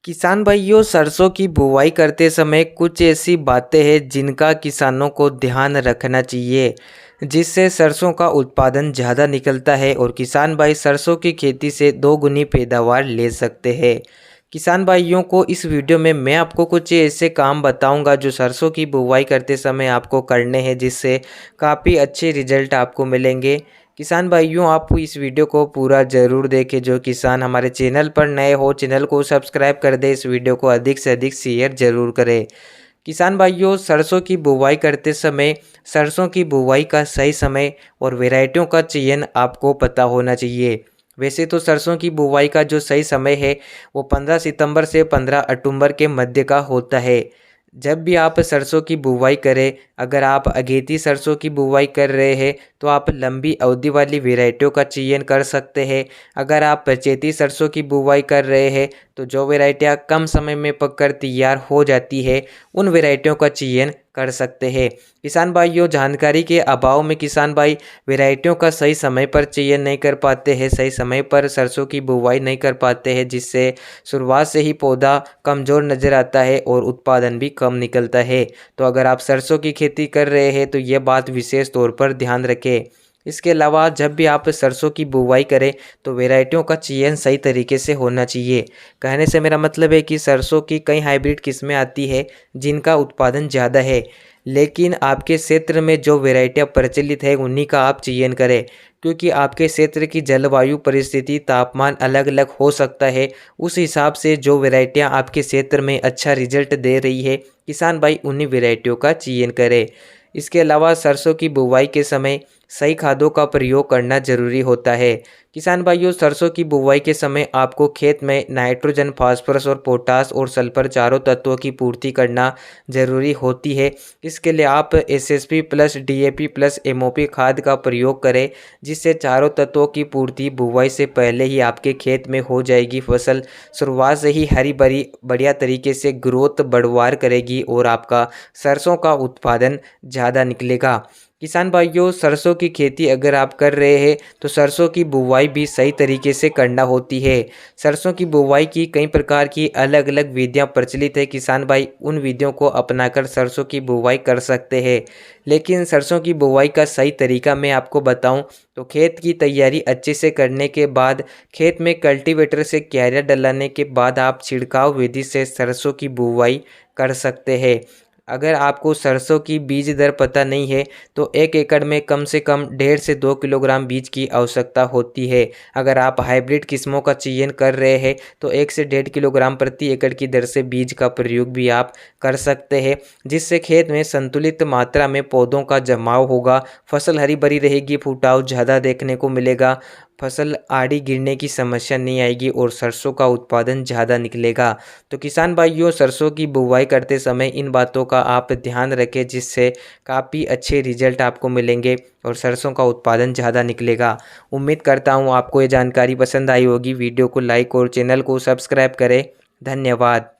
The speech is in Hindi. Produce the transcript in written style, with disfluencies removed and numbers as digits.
किसान भाइयों, सरसों की बुवाई करते समय कुछ ऐसी बातें हैं जिनका किसानों को ध्यान रखना चाहिए, जिससे सरसों का उत्पादन ज़्यादा निकलता है और किसान भाई सरसों की खेती से दोगुनी पैदावार ले सकते हैं। किसान भाइयों को इस वीडियो में मैं आपको कुछ ऐसे काम बताऊंगा जो सरसों की बुवाई करते समय आपको करने हैं, जिससे काफ़ी अच्छे रिजल्ट आपको मिलेंगे। किसान भाइयों, आप इस वीडियो को पूरा ज़रूर देखें। जो किसान हमारे चैनल पर नए हो, चैनल को सब्सक्राइब कर दे, इस वीडियो को अधिक से अधिक शेयर ज़रूर करें। किसान भाइयों, सरसों की बुवाई करते समय सरसों की बुवाई का सही समय और वैरायटियों का चयन आपको पता होना चाहिए। वैसे तो सरसों की बुवाई का जो सही समय है वो 15 सितंबर से 15 अक्टूबर के मध्य का होता है। जब भी आप सरसों की बुवाई करें, अगर आप अगेती सरसों की बुवाई कर रहे हैं तो आप लंबी अवधि वाली वैरायटियों का चयन कर सकते हैं। अगर आप पचेती सरसों की बुवाई कर रहे हैं तो जो वैरायटियाँ कम समय में पककर तैयार हो जाती है, उन वैरायटियों का चयन कर सकते हैं। किसान भाइयों, जानकारी के अभाव में किसान भाई वैरायटियों का सही समय पर चयन नहीं कर पाते हैं, सही समय पर सरसों की बुवाई नहीं कर पाते हैं, जिससे शुरुआत से ही पौधा कमज़ोर नज़र आता है और उत्पादन भी कम निकलता है। तो अगर आप सरसों की खेती कर रहे हैं तो ये बात विशेष तौर पर ध्यान रखें। इसके अलावा जब भी आप सरसों की बुवाई करें तो वैरायटियों का चयन सही तरीके से होना चाहिए। कहने से मेरा मतलब है कि सरसों की कई हाइब्रिड किस्में आती है जिनका उत्पादन ज़्यादा है, लेकिन आपके क्षेत्र में जो वैरायटियाँ प्रचलित है उन्हीं का आप चयन करें, क्योंकि आपके क्षेत्र की जलवायु परिस्थिति, तापमान अलग अलग हो सकता है। उस हिसाब से जो वैरायटियाँ आपके क्षेत्र में अच्छा रिजल्ट दे रही है, किसान भाई उन्हीं वैरायटियों का चयन करें। इसके अलावा सरसों की बुवाई के समय सही खादों का प्रयोग करना जरूरी होता है। किसान भाइयों, सरसों की बुवाई के समय आपको खेत में नाइट्रोजन, फास्फोरस और पोटास और सल्फर चारों तत्वों की पूर्ति करना जरूरी होती है। इसके लिए आप SSP plus, DAP plus, MOP खाद का प्रयोग करें, जिससे चारों तत्वों की पूर्ति बुवाई से पहले ही आपके खेत में हो जाएगी। फसल शुरुआत से ही हरी भरी बढ़िया तरीके से ग्रोथ बढ़वार करेगी और आपका सरसों का उत्पादन ज़्यादा निकलेगा। किसान भाइयों, सरसों की खेती अगर आप कर रहे हैं तो सरसों की बुवाई भी सही तरीके से करना होती है। सरसों की बुवाई की कई प्रकार की अलग अलग विधियां प्रचलित है। किसान भाई उन विधियों को अपनाकर सरसों की बुवाई कर सकते हैं, लेकिन सरसों की बुवाई का सही तरीका मैं आपको बताऊं तो खेत की तैयारी अच्छे से करने के बाद, खेत में कल्टीवेटर से क्यारियां डलाने के बाद आप छिड़काव विधि से सरसों की बुवाई कर सकते हैं। अगर आपको सरसों की बीज दर पता नहीं है तो 1 एकड़ में कम से कम 1.5 से 2 किलोग्राम बीज की आवश्यकता होती है। अगर आप हाइब्रिड किस्मों का चयन कर रहे हैं तो 1 से 1.5 किलोग्राम प्रति एकड़ की दर से बीज का प्रयोग भी आप कर सकते हैं, जिससे खेत में संतुलित मात्रा में पौधों का जमाव होगा, फसल हरी भरी रहेगी, फुटाव ज़्यादा देखने को मिलेगा, फसल आड़ी गिरने की समस्या नहीं आएगी और सरसों का उत्पादन ज़्यादा निकलेगा। तो किसान भाइयों, सरसों की बुवाई करते समय इन बातों का आप ध्यान रखें, जिससे काफ़ी अच्छे रिजल्ट आपको मिलेंगे और सरसों का उत्पादन ज़्यादा निकलेगा। उम्मीद करता हूँ आपको ये जानकारी पसंद आई होगी। वीडियो को लाइक और चैनल को सब्सक्राइब करें। धन्यवाद।